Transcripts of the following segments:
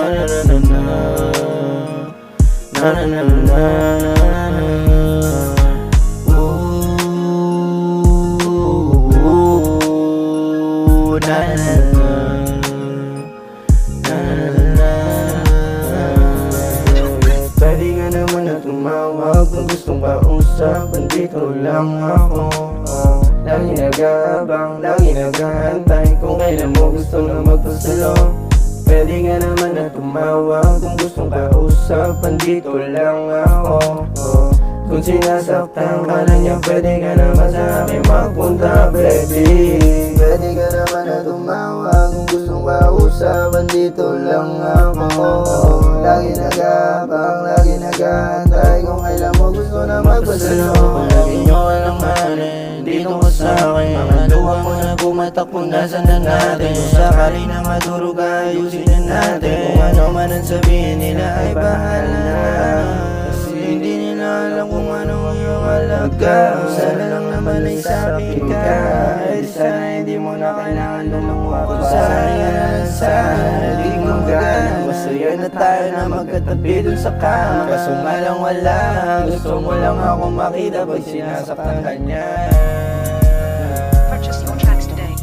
Na na na na na, na na na na. Pwede ka naman na tumawag kung gustong kausap, andito lang ako. Lagi nag-aabang, lagi nag-aantay kung kailan mo gusto na magpasalo. Pwede ka naman na tumawag kung gustong kausap, andito lang ako. Kung sinasaktan ka na niya, pwede ka naman sa akin magpunta, baby. Pwede ka naman na tumawag kung gustong kausap, andito lang ako. Lagi nag-aabang, lagi nag-aantay kung kailan mo gusto na magpasalo. Lagi nyo alanganin, dito ka sa'kin. Mga luha mo na pumatak kung nasan na natin. Kung sakali na maduro ka, ayusin na natin. Kung ano man ang sabihin nila ay bahala na. Kasi hindi nila alam kung ano ang iyong alaga. Sana lang naman ay sabi ka, ay sana hindi mo na kailangan lumuha. Kung sana ka na lang sana, di ko gana. Masaya na tayo na magkatabi dun sa kama. Kaso nga lang wala, gusto mo lang ako makita pag sinasaktan ka niya.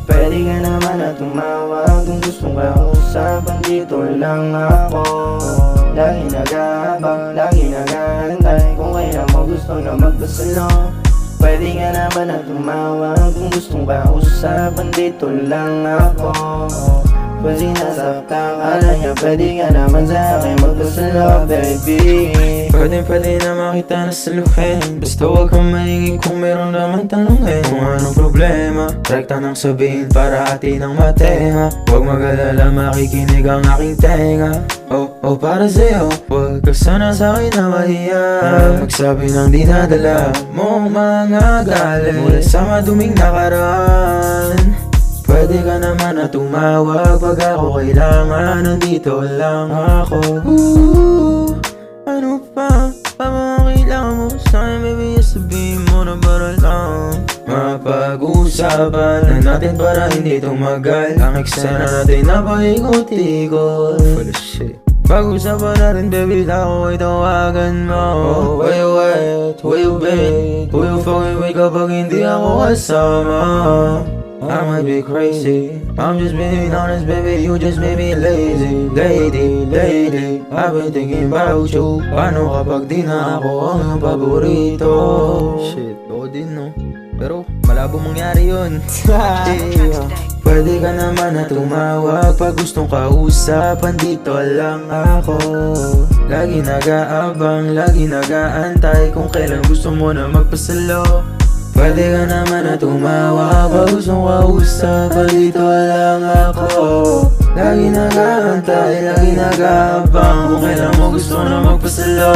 Pwede ka naman na tumawag kung gustong kausap, andito lang ako. Lagi nag-aabang, lagi nag-aantay kung kailan mo gusto na magpasalo. Pwede ka naman na tumawag kung gustong kausap, andito lang ako. Kung sinasaktan ka na niya, pwede ka naman sa akin magpasalo, baby. Pwede na makita na saluhin. Basta huwag kang maingay kung meron naman tanungin. Kung anong problema, rekta nang sabihin para atin ang matema. Huwag mag-alala, makikinig ang aking tenga. Oh, para sa'yo, huwag ka sana sa'kin na mahiya. Magsabi ng dinadala mong mga galit mula sa maduming nakaraan. Pwede ka naman na tumawag pag ako kailangan, nandito lang ako. Ano pa ang kailangan mo sa'kin, baby? Sabihin mo na para lang mapag-usapan na natin para hindi tumagal. Ang eksena natin na paikot-ikot. Full of shit. Pag-usapan natin, baby, ako ay tawagan mo. Where you at? Where you been? Who you fucking with kapag hindi ako kasama? I might be crazy, I'm just being honest, baby, you just made me lazy. Lady, I've been thinking about you. Paano kapag di na ako ang iyong paborito? Shit, oo din no, pero malabo mangyari yun. Pwede ka naman na tumawag pag gustong kausap, andito lang ako. Lagi nag-aabang, lagi nag-aantay kung kailan gusto mo na magpasalo. Pwede ka naman na tumawag pag gustong kausap, andito lang ako. Lagi nag-aantay, lagi nag-aabang kung kailan mo gusto na magpasalo.